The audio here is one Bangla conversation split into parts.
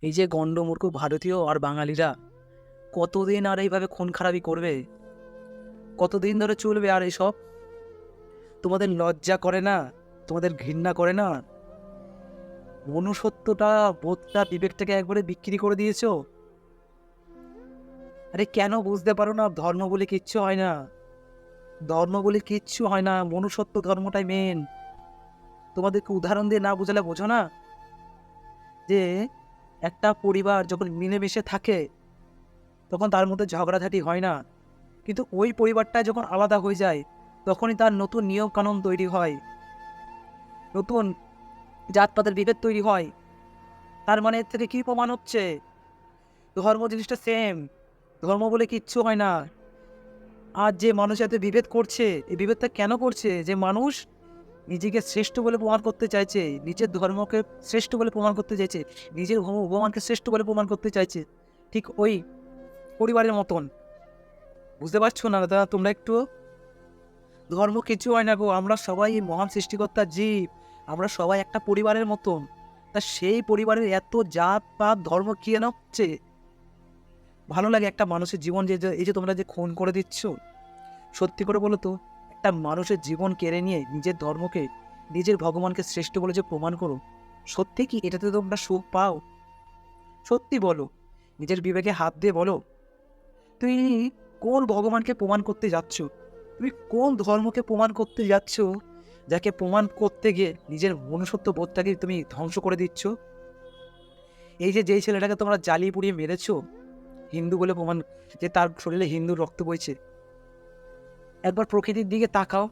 এই যে গণ্ডমূর্খ ভারতীয় আর বাঙালিরা কতদিন আর এইভাবে খুন খারাপি করবে? কতদিন ধরে চলবে আর এসব? তোমাদের লজ্জা করে না? তোমাদের ঘৃণা করে না? মনুষ্যত্বটা, বোধটা, বিবেকটাকে একবারে বিক্রি করে দিয়েছো। আরে কেন বুঝতে পারো না? ধর্ম বলে কিচ্ছু হয় না। ধর্ম বলে কিচ্ছু হয় না, মনুষ্যত্ব ধর্মটাই মেন। তোমাদেরকে উদাহরণ দিয়ে না বোঝালে বোঝো না যে একটা পরিবার যখন মিলেমিশে থাকে তখন তার মধ্যে ঝগড়াঝাটি হয় না, কিন্তু ওই পরিবারটা যখন আলাদা হয়ে যায় তখনই তার নতুন নিয়ম কানুন তৈরি হয়, নতুন জাতপাতের বিভেদ তৈরি হয়। তার মানে এর থেকে কি প্রমাণ হচ্ছে? ধর্ম জিনিসটা সেম, ধর্ম বলে কিচ্ছু হয় না। আর যে মানুষ এত বিভেদ করছে, এই বিভেদটা কেন করছে? যে মানুষ নিজেকে শ্রেষ্ঠ বলে প্রমাণ করতে চাইছে, নিজের ধর্মকে শ্রেষ্ঠ বলে প্রমাণ করতে চাইছে, নিজের ভগবানকে শ্রেষ্ঠ বলে প্রমাণ করতে চাইছে, ঠিক ওই পরিবারের মতন। বুঝতে পারছো না দাদা তোমরা একটু? ধর্ম কিছু হয় না গো, আমরা সবাই মহান সৃষ্টিকর্তার জীব, আমরা সবাই একটা পরিবারের মতন। তা সেই পরিবারের এত জাত পাত ধর্ম কি এনে হচ্ছে? ভালো লাগে একটা মানুষের জীবন এই যে তোমরা যে খুন করে দিচ্ছ, সত্যি করে বলো তো, একটা মানুষের জীবন কেড়ে নিয়ে নিজের ধর্মকে, নিজের ভগবানকে শ্রেষ্ঠ বলে যে প্রমাণ করো, সত্যি কি এটাতে তোমরা সুখ পাও? সত্যি বলো, নিজের বিবেকে হাত দিয়ে বলো, তুমি কোন ভগবানকে প্রমাণ করতে যাচ্ছ? তুমি কোন ধর্মকে প্রমাণ করতে যাচ্ছ, যাকে প্রমাণ করতে গিয়ে নিজের মনুষ্যত্ব বোধটাকে তুমি ধ্বংস করে দিচ্ছ? এই যে যেই ছেলেটাকে তোমরা জ্বালিয়ে পুড়িয়ে মেরেছো হিন্দু বলে প্রমাণ, যে তার শরীরে হিন্দুর রক্ত বইছে, একবার প্রকৃতির দিকে তাকাও,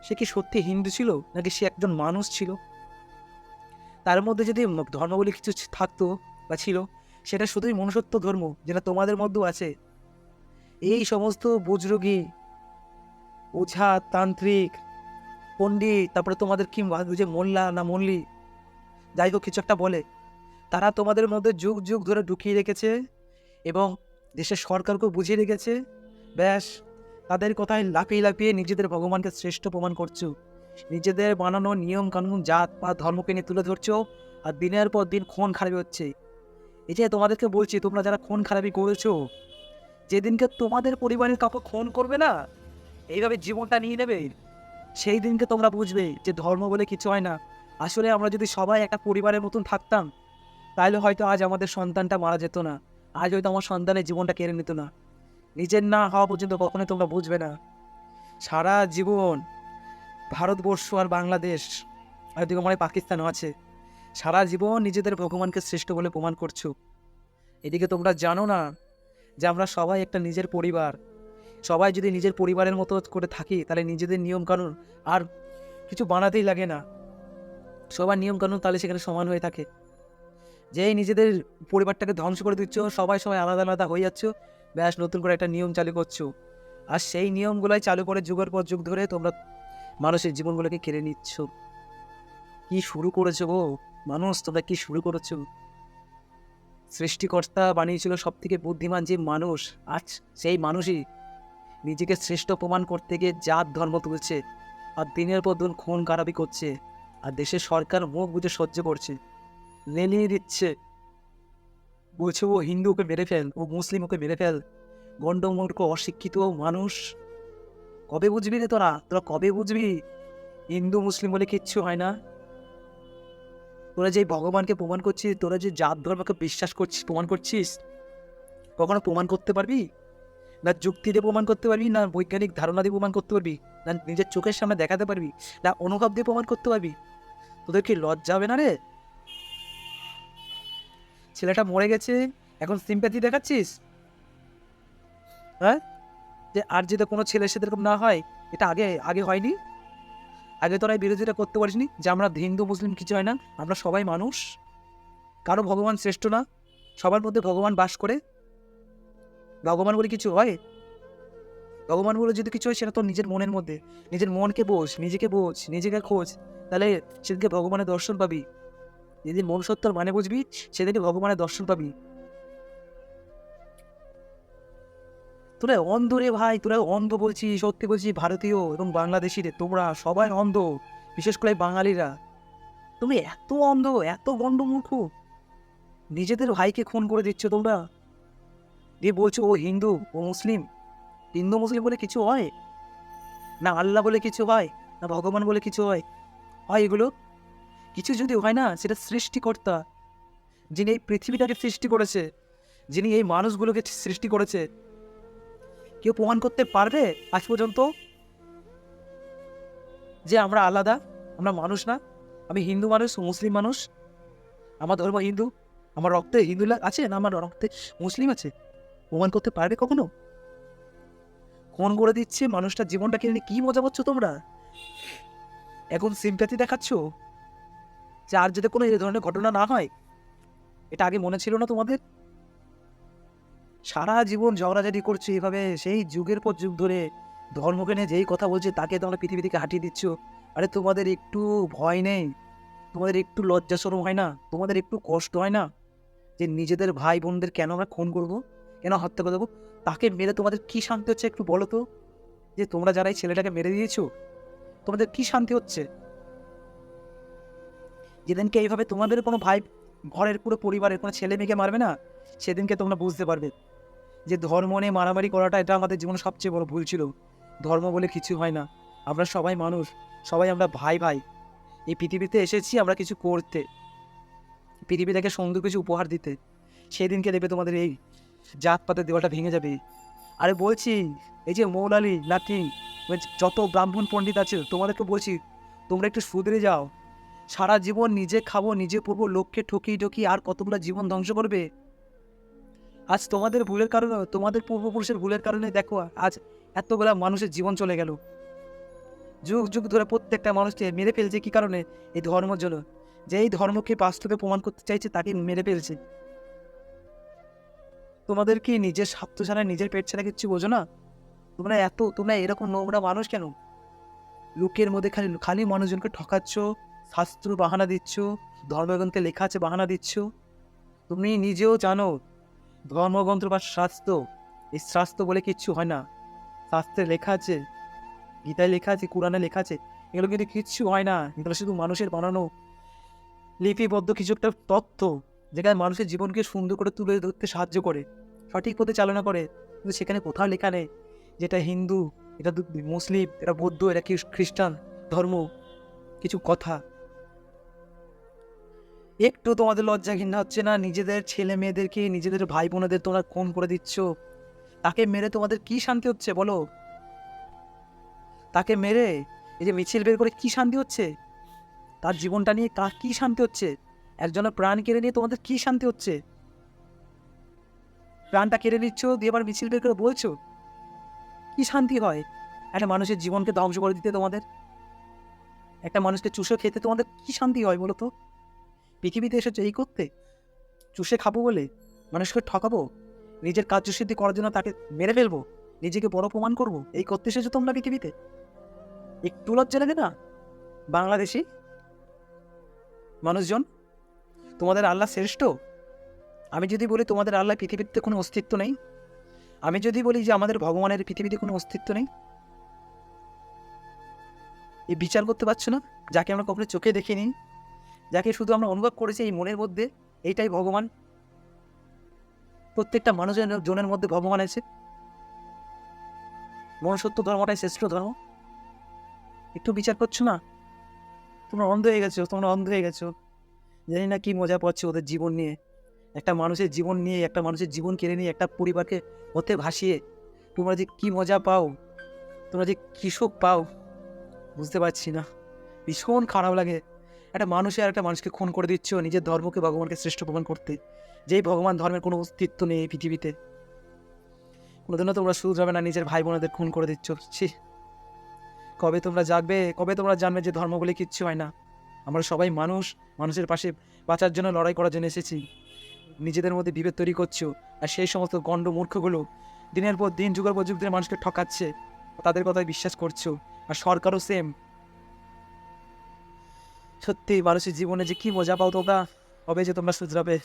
সে কি সত্যি হিন্দু ছিল নাকি সে একজন মানুষ ছিল? তার মধ্যে যদি ধর্ম বলে কিছু থাকতো বা ছিল, সেটা শুধুই মনুষ্যত্ব ধর্ম, যেটা তোমাদের মধ্যেও আছে। এই সমস্ত বুজরুগি, ওঝা, তান্ত্রিক, পণ্ডিত, তারপরে তোমাদের কি যে মোল্লা না মল্লি, যাই হোক কিছু একটা বলে, তারা তোমাদের মধ্যে যুগ যুগ ধরে ঢুকিয়ে রেখেছে এবং দেশের সরকারকেও বুঝিয়ে রেখেছে। ব্যাস, তাদের কথায় লাফিয়ে লাফিয়ে নিজেদের ভগবানকে শ্রেষ্ঠ প্রমাণ করছো, নিজেদের বানানো নিয়ম কানুন জাত বা ধর্মকে নিয়ে তুলে ধরছো, আর দিনের পর দিন খুন খারাপি হচ্ছে। এই যে তোমাদেরকে বলছি, তোমরা যারা খুন খারাপি করেছো, যেদিনকে তোমাদের পরিবারের কাউকে খুন করবে না, এইভাবে জীবনটা নিয়ে নেবে, সেই দিনকে তোমরা বুঝবে যে ধর্ম বলে কিছু হয় না। আসলে আমরা যদি সবাই একটা পরিবারের মতন থাকতাম, তাহলে হয়তো আজ আমাদের সন্তানটা মারা যেত না, আজ হয়তো আমার সন্তানের জীবনটা কেড়ে নিত না। নিজের না হওয়া পর্যন্ত কখনোই তোমরা বুঝবে না। সারা জীবন ভারতবর্ষ আর বাংলাদেশ, হয়তো মানে পাকিস্তানও আছে, সারা জীবন নিজেদের ভগবানকে শ্রেষ্ঠ বলে প্রমাণ করছো। এদিকে তোমরা জানো না যে আমরা সবাই একটা নিজের পরিবার। সবাই যদি নিজের পরিবারের মতো করে থাকি, তাহলে নিজেদের নিয়ম কানুন আর কিছু বানাতেই লাগে না। সবার নিয়ম কানুন তাহলে সেখানে সমান হয়ে থাকে। যেই নিজেদের পরিবারটাকে ধ্বংস করে দিচ্ছ, সবাই সবাই আলাদা আলাদা হয়ে যাচ্ছ, ব্যাস নতুন করে একটা নিয়ম চালু করছো। আর সেই নিয়মগুলাই চালু করে যুগের পর যুগ ধরে তোমরা মানুষের জীবনগুলোকে কেড়ে নিচ্ছ। কি শুরু করেছো গো মানুষ, তোমরা কি শুরু করেছো? সৃষ্টিকর্তা বানিয়েছিল সব থেকে বুদ্ধিমান যে মানুষ, আজ সেই মানুষই নিজেকে শ্রেষ্ঠ প্রমাণ করতে গিয়ে জাত ধর্ম তুলছে, আর দিনের পর দিন খুন খারাপি করছে, আর দেশের সরকার মুখ বুজে সহ্য করছে, লেলিয়ে দিচ্ছে, বলছে ও হিন্দু ওকে মেরে ফেল, ও মুসলিম ওকে মেরে ফেল। গণ্ডমূর্খ অশিক্ষিত মানুষ, কবে বুঝবি রে তোরা? তোরা কবে বুঝবি হিন্দু মুসলিম বলে কিচ্ছু হয় না? তোরা যে ভগবানকে প্রমাণ করছিস, তোরা যে জাত ধর্মকে বিশ্বাস করছিস, প্রমাণ করছিস, কখনো প্রমাণ করতে পারবি? না যুক্তি দিয়ে প্রমাণ করতে পারবি, না বৈজ্ঞানিক ধারণা দিয়ে প্রমাণ করতে পারবি, না নিজের চোখের সামনে দেখাতে পারবি, না অনুভব দিয়ে প্রমাণ করতে পারবি? তোদের কি লজ্জা হবে না রে? ছেলেটা মরে গেছে, এখন সিম্প্যাথি দেখাচ্ছিস? হ্যাঁ, যে আর যদি কোনো ছেলের সাথে এরকম না হয়, এটা আগে আগে হয়নি? আগে তোরা এই বিরোধিতা করতে পারিসনি যে আমরা হিন্দু মুসলিম কিছু হয় না, আমরা সবাই মানুষ, কারো ভগবান শ্রেষ্ঠ না, সবার মধ্যে ভগবান বাস করে। ভগবান বলে কিছু হয়? ভগবান বলে যদি কিছু হয়, সেটা তোর নিজের মনের মধ্যে। নিজের মনকে বোঝ, নিজেকে বোঝ, নিজেকে খোঁজ, তাহলে সেদিনকে ভগবানের দর্শন পাবি। যেদিন মনুষ্যত্বর মানে বুঝবি, সেদিনকে ভগবানের দর্শন পাবি। তোরা অন্ধ রে ভাই, তোরা অন্ধ বলছি, সত্যি বলছি, ভারতীয় এবং বাংলাদেশিদের তোমরা সবাই অন্ধ, বিশেষ করে বাঙালিরা। তুমি এত অন্ধ, এত গণ্ডমূর্খ। নিজেদের ভাইকে খুন করে দিচ্ছ তোমরা, দিয়ে বলছো ও হিন্দু, ও মুসলিম। হিন্দু মুসলিম বলে কিছু হয় না, আল্লাহ বলে কিছু হয় না, ভগবান বলে কিছু হয়? হয় এগুলো? কিছু যদি হয় না, সেটা সৃষ্টিকর্তা, যিনি এই পৃথিবীটাকে সৃষ্টি করেছে, যিনি এই মানুষগুলোকে সৃষ্টি করেছে, কেউ প্রমাণ করতে পারবে আজ পর্যন্ত যে আমরা আলাদা, আমরা মানুষ না? আমি হিন্দু মানুষ, মুসলিম মানুষ, আমার ধর্ম হিন্দু, আমার রক্তে হিন্দু আছে না আমার রক্তে মুসলিম আছে? প্রমাণ করতে পারবে কখনো? খুন করে দিচ্ছে মানুষটার জীবনটা কিনে নিয়ে কি মজা পাচ্ছ তোমরা? এখন সিম্প্যাথি দেখাচ্ছ যে আর যাতে কোনো এই ধরনের ঘটনা না হয়? এটা আগে মনে ছিল না তোমাদের? সারা জীবন ঝগড়াঝাটি করছো এভাবে, সেই যুগের পর যুগ ধরে ধর্মকে নিয়ে যেই কথা বলছে তাকে তোমরা পৃথিবী থেকে হাঁটিয়ে দিচ্ছ। আরে তোমাদের একটু ভয় নেই? তোমাদের একটু লজ্জা শরম হয় না? তোমাদের একটু কষ্ট হয় না যে নিজেদের ভাই বোনদের কেন আমরা খুন করবো, কেন হত্যা করে দেবো? তাকে মেরে তোমাদের কি শান্তি হচ্ছে একটু বলো তো? যে তোমরা যারা এই ছেলেটাকে মেরে দিয়েছো, তোমাদের কি শান্তি হচ্ছে? যেদিনকে এইভাবে তোমাদের কোনো ভাই, ঘরের পুরো পরিবারের কোনো ছেলে মেয়েকে মারবে না, সেদিনকে তোমরা বুঝতে পারবে যে ধর্ম নিয়ে মারামারি করাটা এটা আমাদের জীবনে সবচেয়ে বড় ভুল ছিল। ধর্ম বলে কিছু হয় না, আমরা সবাই মানুষ, সবাই আমরা ভাই ভাই। এই পৃথিবীতে এসেছি আমরা কিছু করতে, পৃথিবীটাকে সুন্দর কিছু উপহার দিতে। সেদিনকে দেখবে তোমাদের এই জাতপাতের দেওয়ালটা ভেঙে যাবে। আরে বলছি, এই যে মৌলালি লাকি, যত ব্রাহ্মণ পণ্ডিত আছে তোমাদেরকে বলছি, তোমরা একটু শুধরে যাও। সারা জীবন নিজে খাবো, নিজে পড়বো, লোককে ঠকিয়ে ঠকিয়ে আর কতগুলো জীবন ধ্বংস করবে? আজ তোমাদের ভুলের কারণে, তোমাদের পূর্বপুরুষের ভুলের কারণে দেখো আজ এতগুলা মানুষের জীবন চলে গেল। যুগ যুগ ধরে প্রত্যেকটা মানুষকে মেরে ফেলছে কি কারণে? এই ধর্মের জন্য। যে এই ধর্মকে বাস্তবে প্রমাণ করতে চাইছে তাকে মেরে ফেলছে। তোমাদের কি নিজের স্বার্থ ছাড়া, নিজের পেট ছাড়া কিচ্ছু বোঝো না? তোমরা এরকম নোংরা মানুষ কেন? লোকের মধ্যে খালি খালি মানুষজনকে ঠকাচ্ছ, শাস্ত্র বাহানা দিচ্ছ, ধর্মগ্রন্থে লেখা আছে বাহানা দিচ্ছ। তুমি নিজেও জানো ধর্মগ্রন্থ বা শাস্ত্র, এই শাস্ত্র বলে কিচ্ছু হয় না। শাস্ত্রে লেখা আছে, গীতায় লেখা আছে, কোরআনে লেখা আছে, এগুলো কিন্তু কিচ্ছু হয় না। এগুলো শুধু মানুষের বানানো লিপিবদ্ধ কিছু একটা তথ্য, যেখানে মানুষের জীবনকে সুন্দর করে তুলে ধরতে সাহায্য করে, সঠিক পথে চালনা করে। কিন্তু সেখানে কোথাও লেখা নেই যেটা হিন্দু, এটা মুসলিম, এটা বৌদ্ধ, এটা খ্রিস্টান ধর্ম। কিছু কথা একটু তোমাদের লজ্জা ঘৃণা হচ্ছে না? নিজেদের ছেলে মেয়েদেরকে, নিজেদের ভাই বোনেদের তোমরা খুন করে দিচ্ছ। তাকে মেরে তোমাদের কি শান্তি হচ্ছে বলো? তাকে মেরে এই যে মিছিল বের করে কি শান্তি হচ্ছে? তার জীবনটা নিয়ে কি শান্তি হচ্ছে? একজনের প্রাণ কেড়ে নিয়ে তোমাদের কি শান্তি হচ্ছে? প্রাণটা কেড়ে নিচ্ছ, দিয়ে আবার মিছিল বের করে বলছো কি শান্তি হয়? একটা মানুষের জীবনকে ধ্বংস করে দিতে তোমাদের, একটা মানুষকে চুষে খেতে তোমাদের কি শান্তি হয় বলো তো? পৃথিবীতে এসেছো এই করতে, চুষে খাবো বলে, মানুষকে ঠকাবো, নিজের কার্যসিদ্ধি করার জন্য তাকে মেরে ফেলবো, নিজেকে বড় প্রমাণ করবো, এই করতে এসেছো তোমরা পৃথিবীতে? একটু লজ্জা লাগে না? বাংলাদেশি মানুষজন, তোমাদের আল্লাহ শ্রেষ্ঠ? আমি যদি বলি তোমাদের আল্লাহ পৃথিবীতে কোনো অস্তিত্ব নেই, আমি যদি বলি যে আমাদের ভগবানের পৃথিবীতে কোনো অস্তিত্ব নেই, এই বিচার করতে পারছো না? যাকে আমরা কখনো চোখে দেখিনি, যাকে শুধু আমরা অনুভব করেছি এই মনের মধ্যে, এইটাই ভগবান। প্রত্যেকটা মানুষের জনের মধ্যে ভগবান আছে। মনুষ্যত্ব ধর্মটাই শ্রেষ্ঠ ধর্ম। একটু বিচার করছো না? তোমরা অন্ধ হয়ে গেছো, তোমরা অন্ধ হয়ে গেছো। জানি না কি মজা পাচ্ছ ওদের জীবন নিয়ে, একটা মানুষের জীবন নিয়ে, একটা মানুষের জীবন কেড়ে নিয়ে, একটা পরিবারকে ওতে ভাসিয়ে তোমরা যে কি মজা পাও, তোমরা যে কি সুখ পাও, বুঝতে পারছি না। ভীষণ খারাপ লাগে। একটা মানুষে আর একটা মানুষকে খুন করে দিচ্ছ নিজের ধর্মকে, ভগবানকে শ্রেষ্ঠ প্রমাণ করতে, যেই ভগবান ধর্মের কোনো অস্তিত্ব নেই এই পৃথিবীতে। কোনোদিনও তোমরা শুধরাবে না, নিজের ভাই বোনেদের খুন করে দিচ্ছ। ছি, কবে তোমরা জাগবে? কবে তোমরা জানবে যে ধর্ম বলে কিচ্ছু হয় না? আমরা সবাই মানুষ, মানুষের পাশে বাঁচার জন্য লড়াই করার জন্য এসেছি। নিজেদের মধ্যে বিভেদ তৈরি করছো, আর সেই সমস্ত গণ্ড মূর্খগুলো দিনের পর দিন, যুগের পর যুগ ধরে মানুষকে ঠকাচ্ছে, তাদের কথায় বিশ্বাস করছো। আর সরকারও সেম। সত্যি মানুষের জীবনে যে কি মজা পাও তোমরা, কবে যে তোমরা শুধরাবে?